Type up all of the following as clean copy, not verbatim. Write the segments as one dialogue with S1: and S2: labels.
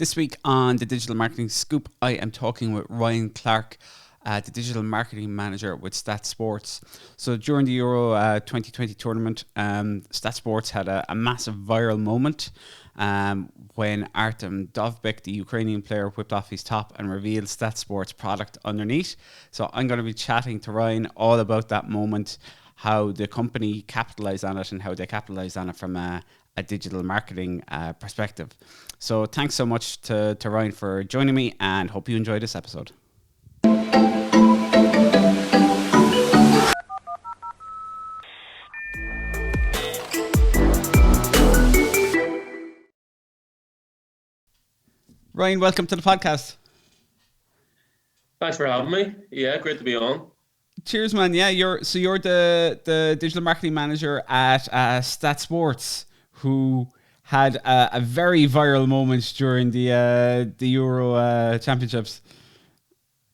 S1: This week on the Digital Marketing Scoop, I am talking with Ryan Clarke, the Digital Marketing Manager with STATSports. So during the Euro 2020 tournament, STATSports had a massive viral moment when Artem Dovbyk, the Ukrainian player, whipped off his top and revealed STATSports product underneath. So I'm going to be chatting to Ryan all about that moment, how the company capitalized on it and how they capitalized on it from a digital marketing perspective. So thanks so much to Ryan for joining me, and hope you enjoy this episode. Ryan, welcome to the podcast.
S2: Thanks for having me. Yeah, great to be on.
S1: Cheers, man. Yeah, you're the digital marketing manager at STATSports, who had a very viral moment during the Euro Championships.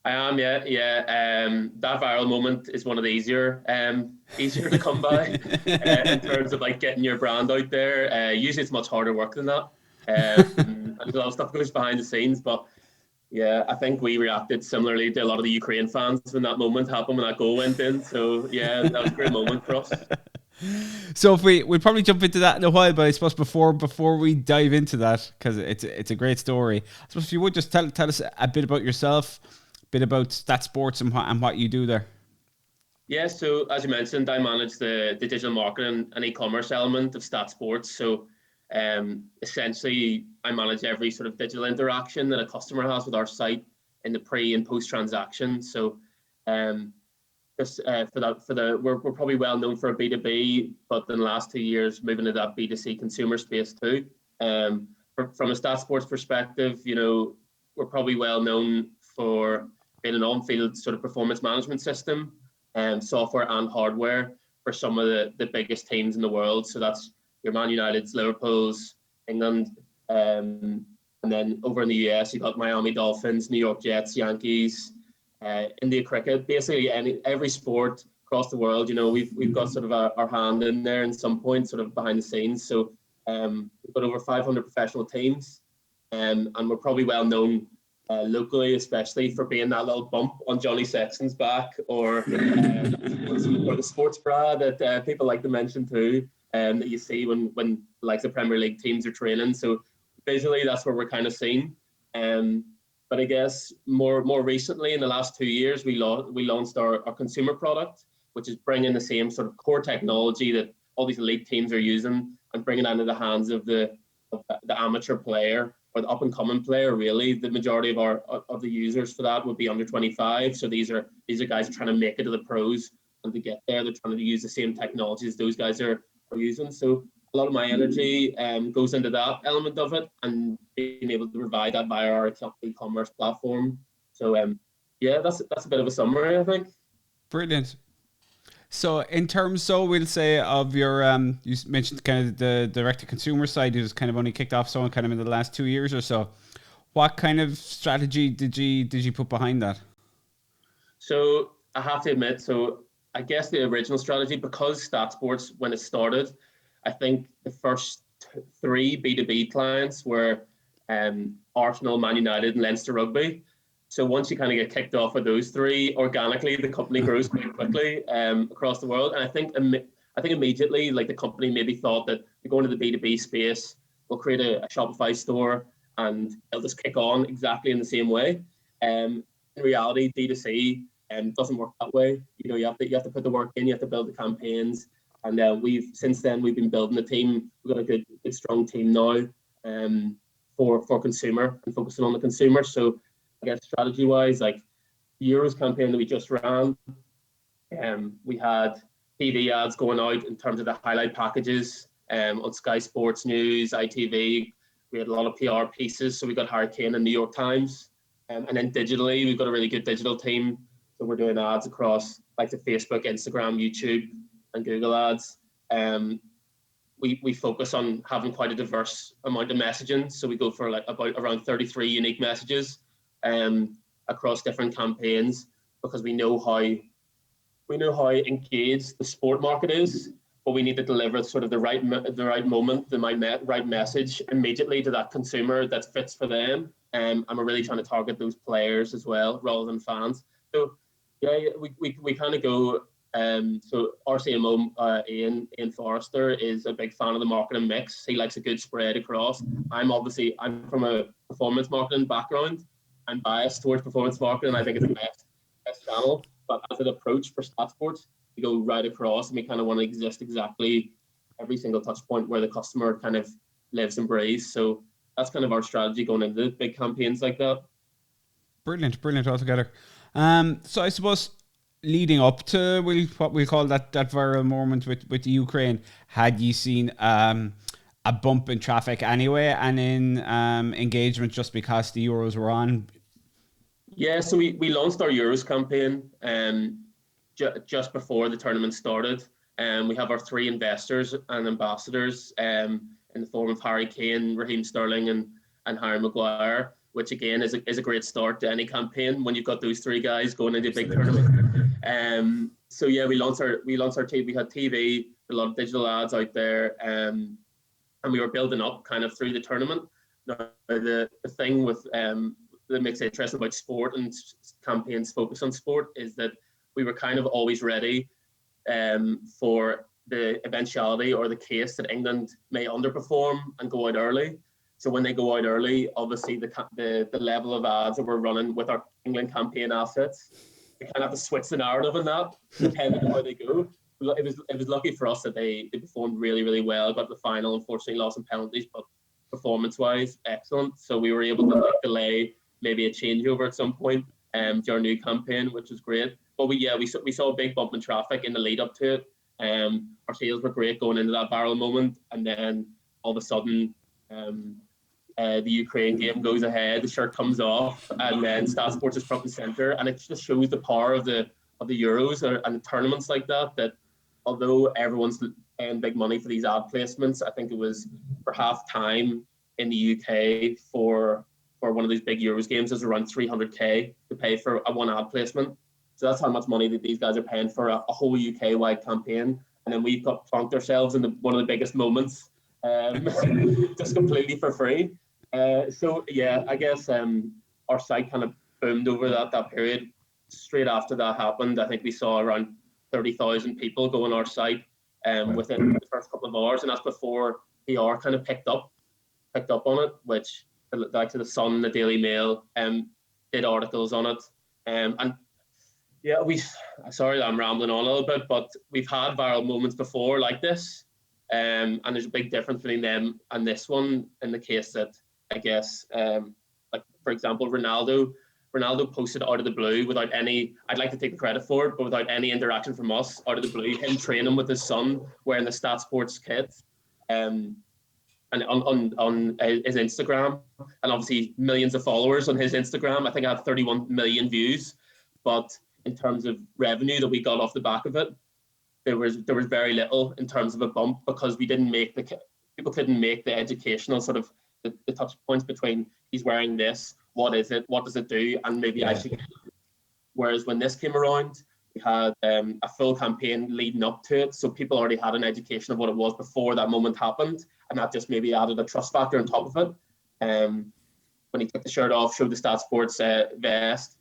S2: I am, yeah. That viral moment is one of the easier to come by in terms of like getting your brand out there. Usually, it's much harder work than that. And a lot of stuff goes behind the scenes, but yeah, I think we reacted similarly to a lot of the Ukraine fans when that moment happened, when that goal went in. So yeah, that was a great moment for us.
S1: So if we'll probably jump into that in a while, but I suppose before we dive into that, because it's a great story, I suppose if you would just tell us a bit about yourself, a bit about STATSports and what you do there.
S2: Yeah, so as you mentioned, I manage the digital marketing and e-commerce element of STATSports. So essentially, I manage every sort of digital interaction that a customer has with our site in the pre and post transaction. So we're probably well known for a B2B, but in the last 2 years, moving to that B2C consumer space too. From a STATSports perspective, we're probably well known for being an on-field sort of performance management system, software and hardware for some of the biggest teams in the world. So that's your Man United's, Liverpool's, England, and then over in the US, you've got Miami Dolphins, New York Jets, Yankees, India cricket, basically every sport across the world. We've got sort of our hand in there in some point, sort of behind the scenes. So we've got over 500 professional teams, and we're probably well known locally, especially for being that little bump on Johnny Sexton's back, or the sports bra that people like to mention too, that you see when like the Premier League teams are training. So visually, that's where we're kind of seen. But I guess more recently, in the last 2 years, we launched our consumer product, which is bringing the same sort of core technology that all these elite teams are using and bringing it into the hands of the amateur player or the up and coming player. Really, the majority of the users for that would be under 25. So these are guys trying to make it to the pros, and to get there, they're trying to use the same technology as those guys are using. So a lot of my energy goes into that element of it, and being able to provide that via our e-commerce platform. So that's a bit of a summary, I think.
S1: Brilliant. So in terms, we'll say of your, you mentioned kind of the direct-to-consumer side, who's kind of only kicked off so kind of in the last 2 years or so. What kind of strategy did you put behind that?
S2: So I have to admit, I guess the original strategy, because STATSports, when it started, I think the first 3 B2B clients were Arsenal, Man United, and Leinster Rugby. So once you kind of get kicked off with those 3, organically the company grows quite quickly across the world. And I think immediately, like, the company maybe thought that we go into the B2B space, we'll create a Shopify store, and it'll just kick on exactly in the same way. In reality, D2C doesn't work that way. You have to put the work in, you have to build the campaigns. And since then we've been building the team. We've got a good strong team now for consumer and focusing on the consumer. So I guess strategy wise, like the Euros campaign that we just ran, we had TV ads going out in terms of the highlight packages on Sky Sports News, ITV. We had a lot of PR pieces, so we got Harry Kane and New York Times. And then digitally, we've got a really good digital team. So we're doing ads across like the Facebook, Instagram, YouTube, and Google ads. We focus on having quite a diverse amount of messaging. So we go for like around 33 unique messages across different campaigns, because we know how engaged the sport market is, but we need to deliver sort of the right moment, right message immediately to that consumer that fits for them. And we're really trying to target those players as well, rather than fans. So yeah, we kind of go. So our CMO, Ian Forrester, is a big fan of the marketing mix. He likes a good spread across. I'm from a performance marketing background. I'm biased towards performance marketing. I think it's the best channel. But as an approach for STATSports, we go right across, and we kind of want to exist exactly every single touch point where the customer kind of lives and breathes. So that's kind of our strategy going into big campaigns like that.
S1: Brilliant altogether. So I suppose leading up to what we'll call that viral moment with the Ukraine, had you seen a bump in traffic anyway and in engagement just because the Euros were on?
S2: Yeah, so we launched our Euros campaign just before the tournament started. We have our 3 investors and ambassadors in the form of Harry Kane, Raheem Sterling, and Harry Maguire, which again is a great start to any campaign when you've got those 3 guys going into a big tournament. So yeah, we launched our TV. We had TV, a lot of digital ads out there, and we were building up kind of through the tournament. Now the thing with that makes it interesting about sport and campaigns focus on sport is that we were kind of always ready for the eventuality or the case that England may underperform and go out early. So when they go out early, obviously the level of ads that we're running with our England campaign assets, we kind of have to switch the narrative in that, depending on how they go. It was lucky for us that they performed really, really well, got to the final, unfortunately lost in penalties, but performance-wise, excellent. So we were able to delay maybe a changeover at some point to our new campaign, which was great. But we saw a big bump in traffic in the lead up to it. Our sales were great going into that viral moment, and then all of a sudden the Ukraine game goes ahead, the shirt comes off, and then STATSports is front and center, and it just shows the power of the Euros and tournaments like that. That although everyone's paying big money for these ad placements, I think it was for half time in the UK for one of these big Euros games is around 300k to pay for a one ad placement. So that's how much money that these guys are paying for a whole UK wide campaign. And then we've got plonked ourselves in one of the biggest moments, just completely for free. So yeah, I guess our site kind of boomed over that period. Straight after that happened, I think we saw around 30,000 people go on our site within the first couple of hours, and that's before PR kind of picked up on it, which the likes of the Sun, the Daily Mail, did articles on it, and yeah, sorry that I'm rambling on a little bit, but we've had viral moments before like this, and there's a big difference between them and this one in the case that I guess, like for example, Ronaldo posted out of the blue without any, I'd like to take the credit for it, but without any interaction from us, out of the blue, him training with his son wearing the STATSports kit, and on his Instagram, and obviously millions of followers on his Instagram. I think I had 31 million views, but in terms of revenue that we got off the back of it, there was very little in terms of a bump, because we didn't make people couldn't make the educational sort of the touch points between he's wearing this, what is it, what does it do, and maybe actually. Whereas when this came around, we had a full campaign leading up to it, so people already had an education of what it was before that moment happened, and that just maybe added a trust factor on top of it. When he took the shirt off, showed the STATSports vest,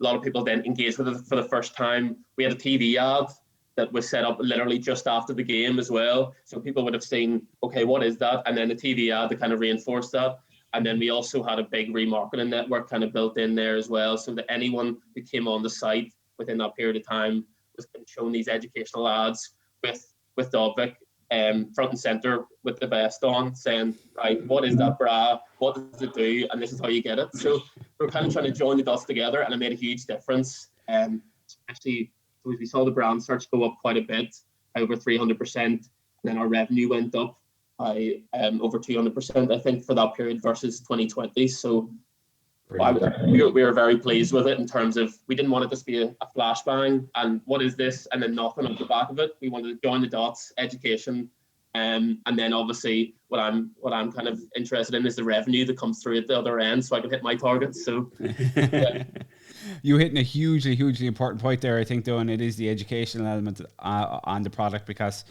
S2: a lot of people then engaged with it for the first time. We had a TV ad that was set up literally just after the game as well, so people would have seen, okay, what is that? And then the TV ad that kind of reinforced that. And then we also had a big remarketing network kind of built in there as well, so that anyone who came on the site within that period of time was shown these educational ads with Dovbyk front and center with the vest on, saying, right, what is that bra? What does it do? And this is how you get it. So we're kind of trying to join the dots together, and it made a huge difference. Especially as we saw the brand search go up quite a bit, over 300%, and then our revenue went up by over 200%, I think, for that period versus 2020. So we were very pleased with it in terms of, we didn't want it to be a flashbang and what is this and then nothing off the back of it. We wanted to join the dots, education, and then obviously what I'm kind of interested in is the revenue that comes through at the other end, so I can hit my targets. So yeah.
S1: You're hitting a hugely important point there, I think, though, and it is the educational element on the product, because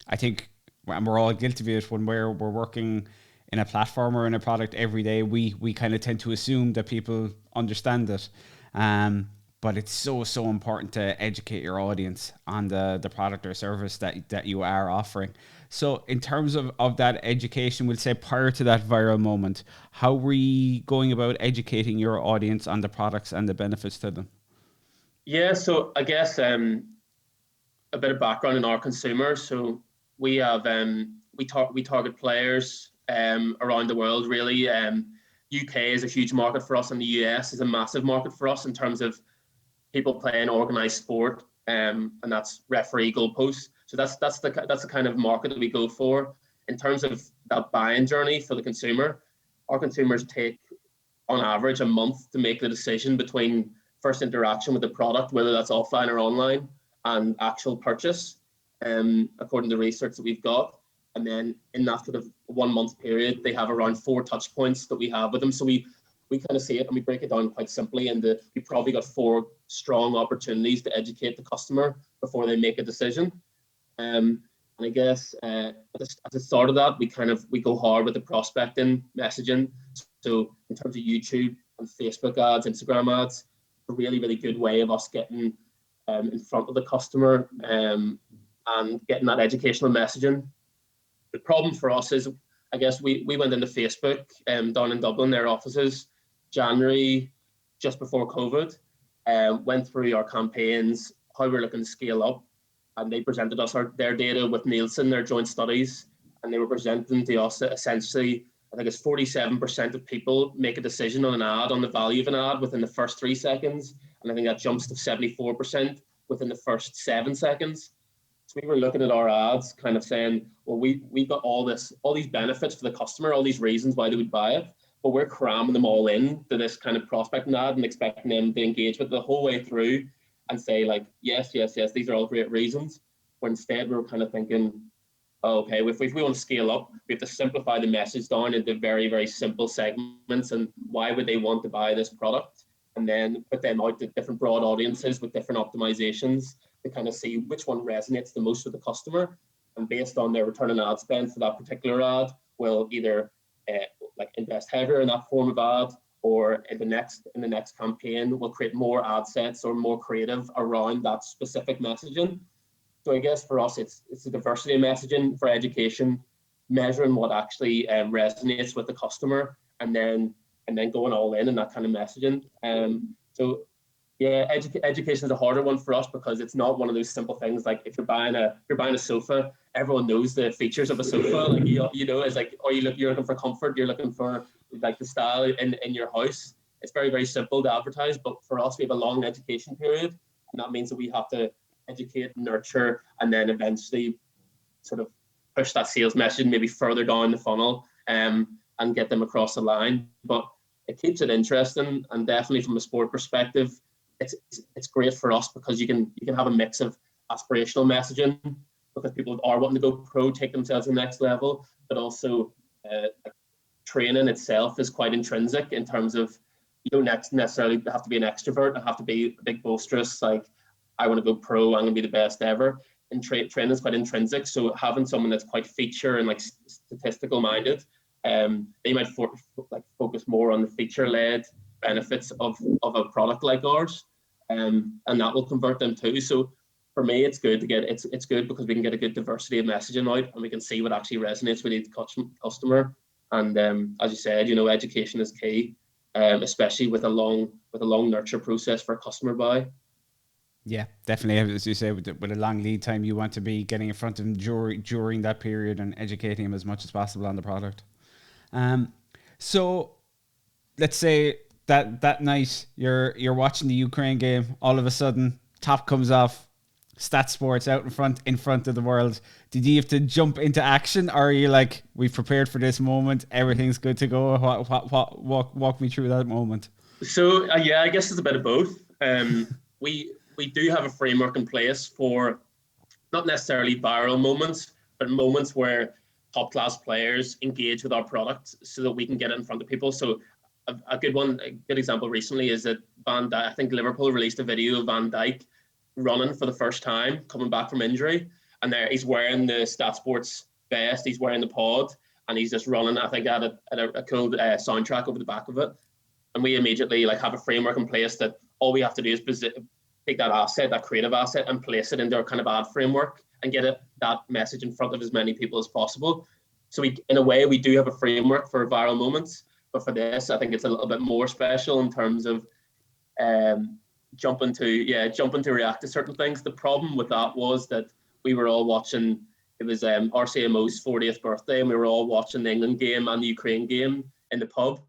S1: I think, and we're all guilty of it when we're working in a platform or in a product every day. We kind of tend to assume that people understand it, but it's so important to educate your audience on the product or service that you are offering. So in terms of that education, we'll say prior to that viral moment, how were you going about educating your audience on the products and the benefits to them?
S2: Yeah, so I guess a bit of background in our consumers. So we have we target players around the world. Really, UK is a huge market for us, and the US is a massive market for us in terms of people playing organized sport, and that's referee goalposts. So that's the kind of market that we go for. In terms of that buying journey for the consumer, our consumers take on average a month to make the decision between first interaction with the product, whether that's offline or online, and actual purchase, according to research that we've got. And then in that sort of 1 month period, they have around 4 touch points that we have with them. So we kind of see it and we break it down quite simply. And we probably got 4 strong opportunities to educate the customer before they make a decision. And I guess at the start of that, we go hard with the prospecting messaging. So in terms of YouTube and Facebook ads, Instagram ads, a really, really good way of us getting in front of the customer and getting that educational messaging. The problem for us is, I guess we went into Facebook down in Dublin, their offices, January, just before COVID, went through our campaigns, how we're looking to scale up, and they presented us their data with Nielsen, their joint studies, and they were presenting to us that essentially, I think it's 47% of people make a decision on an ad, on the value of an ad within the first 3 seconds, and I think that jumps to 74% within the first 7 seconds. So we were looking at our ads, kind of saying, well, we've got all these benefits for the customer, all these reasons why they would buy it, but we're cramming them all in to this kind of prospecting ad and expecting them to engage with the whole way through and say like, yes, these are all great reasons. When instead we were kind of thinking, oh, okay, if we want to scale up, we have to simplify the message down into very, very simple segments and why would they want to buy this product? And then put them out to different broad audiences with different optimizations to kind of see which one resonates the most with the customer. And based on their return on ad spend for that particular ad, we'll either like invest heavier in that form of ad, or in the next campaign, we'll create more ad sets or more creative around that specific messaging. So I guess for us, it's a diversity of messaging for education, measuring what actually resonates with the customer, and then going all in that kind of messaging. So yeah, education is a harder one for us because it's not one of those simple things. Like if you're buying a sofa, everyone knows the features of a sofa. Like it's like, you're looking for comfort, you're looking for like the style in your house. It's very, very simple to advertise, but for us, we have a long education period, and that means that we have to educate, nurture, and then eventually sort of push that sales message maybe further down the funnel and get them across the line. But it keeps it interesting, and definitely from a sport perspective, it's great for us because you can have a mix of aspirational messaging because people are wanting to go pro, take themselves to the next level, but also like training itself is quite intrinsic in terms of you don't necessarily have to be an extrovert and have to be a big boisterous, like I want to go pro, I'm going to be the best ever. And training is quite intrinsic, so having someone that's quite feature and like statistical minded, they might focus more on the feature-led benefits of a product like ours, and that will convert them too. So for me, it's good it's good because we can get a good diversity of messaging out, and we can see what actually resonates with each customer. And as you said, education is key, especially with a long nurture process for a customer buy.
S1: Yeah, definitely. As you say, with a long lead time, you want to be getting in front of him during that period and educating him as much as possible on the product. So let's say that night you're watching the Ukraine game. All of a sudden, top comes off. STATSports out in front of the world. Did you have to jump into action, or are you like, we've prepared for this moment, everything's good to go? Walk me through that moment.
S2: So yeah, I guess it's a bit of both. We do have a framework in place for not necessarily viral moments, but moments where top class players engage with our product so that we can get it in front of people. So a good example recently is that I think Liverpool released a video of Van Dijk running for the first time, coming back from injury. and there he's wearing the STATSports vest, he's wearing the pod, and he's just running. I think at a cool soundtrack over the back of it, and we immediately like have a framework in place that all we have to do is take that asset, that creative asset, and place it into our kind of ad framework and get that message in front of as many people as possible. So we, in a way, we do have a framework for viral moments, but for this, I think it's a little bit more special in terms of jumping to react to certain things. The problem with that was that we were all watching. It was RCMO's 40th birthday, and we were all watching the England game and the Ukraine game in the pub.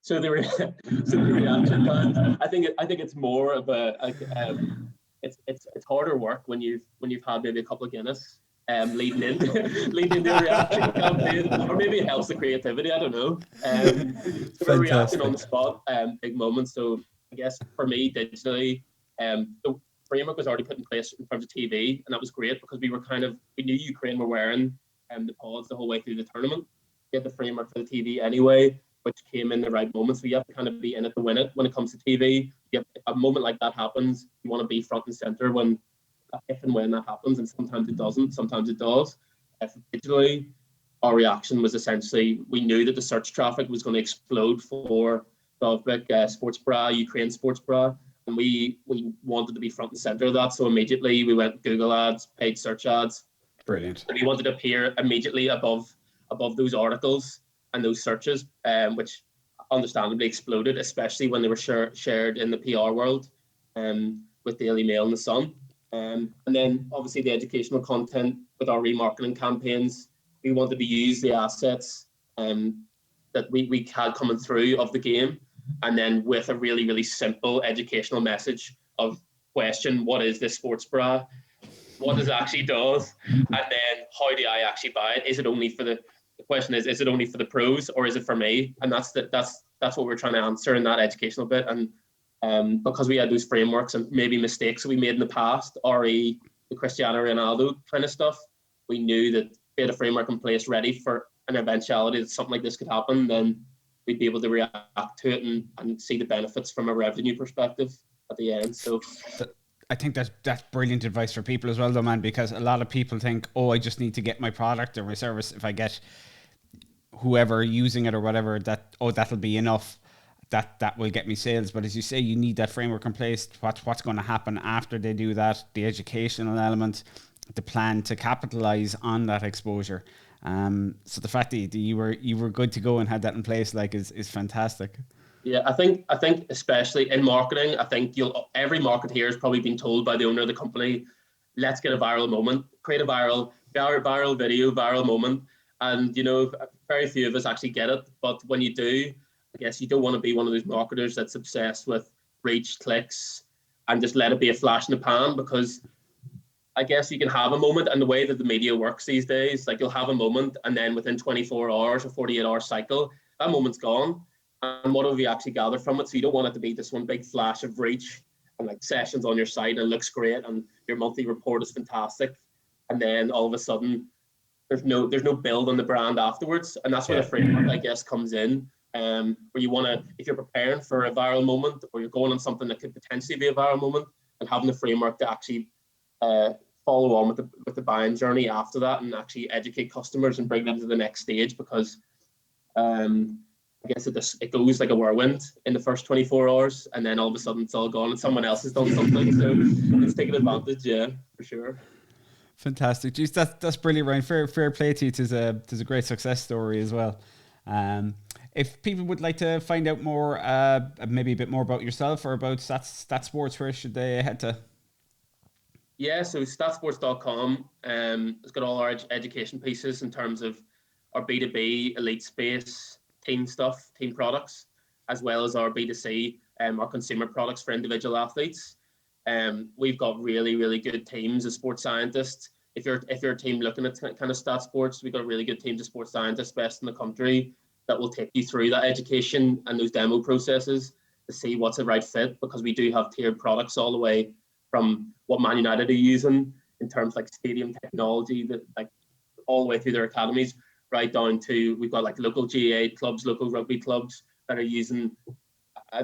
S2: So the reaction time, I think it's more of it's harder work when you've had maybe a couple of Guinness leading into a reaction campaign, or maybe it helps the creativity. I don't know. So we're reacting on the spot, big moments. So I guess for me, digitally, the framework was already put in place in terms of TV, and that was great because we knew Ukraine were wearing the pods the whole way through the tournament. We had the framework for the TV anyway, which came in the right moments. So you have to kind of be in it to win it when it comes to TV. If a moment like that happens, you want to be front and center if and when that happens, and sometimes it doesn't, sometimes it does. Digitally, our reaction was essentially, we knew that the search traffic was going to explode for Dovbyk sports bra, Ukraine sports bra, and we wanted to be front and center of that. So immediately we went Google ads, paid search ads.
S1: Brilliant.
S2: And we wanted to appear immediately above those articles and those searches, which understandably exploded, especially when they were shared in the PR world, with Daily Mail and The Sun. And then obviously the educational content with our remarketing campaigns, we wanted to use the assets that we had coming through of the game, and then with a really, really simple educational message of question, what is this sports bra? What does it actually does? And then how do I actually buy it? Is it only for the question is it only for the pros, or is it for me? And that's what we're trying to answer in that educational bit. And because we had those frameworks and maybe mistakes that we made in the past, the Cristiano Ronaldo kind of stuff, we knew that we had a framework in place ready for an eventuality that something like this could happen, then we'd be able to react to it and see the benefits from a revenue perspective at the end. So
S1: I think that's brilliant advice for people as well, though, man, because a lot of people think, I just need to get my product or my service. If I get whoever using it or whatever, that'll be enough. That will get me sales. But as you say, you need that framework in place. What's going to happen after they do that, the educational element, the plan to capitalize on that exposure. So the fact that you were good to go and had that in place, is fantastic.
S2: Yeah, I think especially in marketing, I think every marketeer has probably been told by the owner of the company, let's get a viral moment, create a viral video, viral moment. And, very few of us actually get it. But when you do, I guess you don't want to be one of those marketers that's obsessed with reach, clicks, and just let it be a flash in the pan, because I guess you can have a moment, and the way that the media works these days, like you'll have a moment and then within 24 hours or 48-hour cycle, that moment's gone. And what have you actually gathered from it? So you don't want it to be this one big flash of reach and like sessions on your site and it looks great and your monthly report is fantastic. And then all of a sudden there's no build on the brand afterwards. And that's where the framework, I guess, comes in. Where you want to, if you're preparing for a viral moment or you're going on something that could potentially be a viral moment, and having the framework to actually follow on with the buying journey after that and actually educate customers and bring them to the next stage, because I guess it goes like a whirlwind in the first 24 hours and then all of a sudden it's all gone and someone else has done something. So it's taking advantage, yeah, for sure.
S1: Fantastic. Jeez, that's brilliant, Ryan. Fair play to you. It is a great success story as well. If people would like to find out more, maybe a bit more about yourself or about STATSports, where should they head to?
S2: Yeah, so STATSports.com has got all our education pieces in terms of our B2B, elite space, team stuff, team products, as well as our B2C, our consumer products for individual athletes. We've got really, really good teams of sports scientists. If you're a team looking at kind of STATSports, we've got really good teams of sports scientists, best in the country, that will take you through that education and those demo processes to see what's the right fit, because we do have tiered products all the way from what Man United are using in terms like stadium technology, that like all the way through their academies, right down to we've got like local GA clubs, local rugby clubs that are using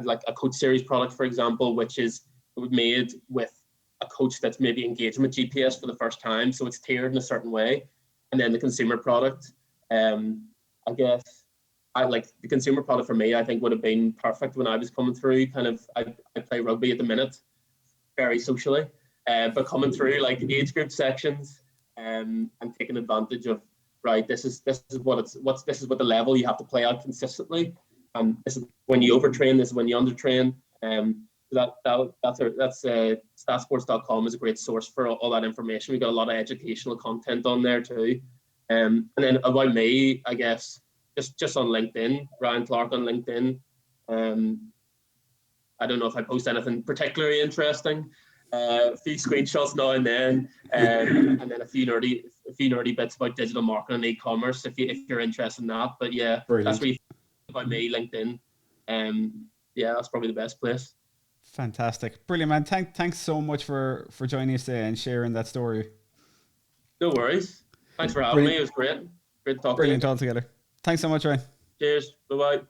S2: like a coach series product, for example, which is made with a coach that's maybe engaging with GPS for the first time, so it's tiered in a certain way. And then the consumer product, I guess I like the consumer product for me, I think would have been perfect when I was coming through. Kind of, I play rugby at the minute, very socially, but coming through like age group sections, and taking advantage of, right, this is what the level you have to play at consistently. This is when you overtrain, this is when you undertrain. That's STATSports.com is a great source for all that information. We've got a lot of educational content on there too. And then about me, I guess, just on LinkedIn, Ryan Clarke on LinkedIn. I don't know if I post anything particularly interesting. A few screenshots now and then, and then a few nerdy bits about digital marketing and e-commerce if you're interested in that. But yeah,
S1: brilliant.
S2: That's really about me, LinkedIn. Yeah, that's probably the best place.
S1: Fantastic. Brilliant, man. Thanks so much for joining us today and sharing that story.
S2: No worries. Thanks for having me. It was great. Great talking.
S1: Brilliant altogether. Thanks so much, Ryan.
S2: Cheers. Bye-bye.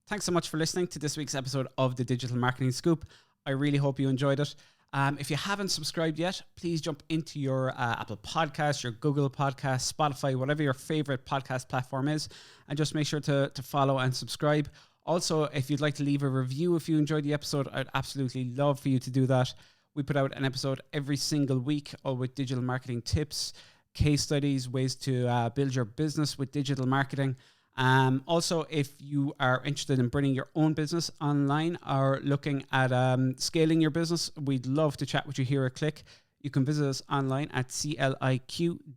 S1: Thanks so much for listening to this week's episode of the Digital Marketing Scoop. I really hope you enjoyed it. If you haven't subscribed yet, please jump into your Apple Podcasts, your Google Podcasts, Spotify, whatever your favorite podcast platform is, and just make sure to follow and subscribe. Also, if you'd like to leave a review if you enjoyed the episode, I'd absolutely love for you to do that. We put out an episode every single week, all with digital marketing tips, case studies, ways to build your business with digital marketing. Also, if you are interested in bringing your own business online or looking at scaling your business, we'd love to chat with you here at CLIQ. You can visit us online at cliq.ie.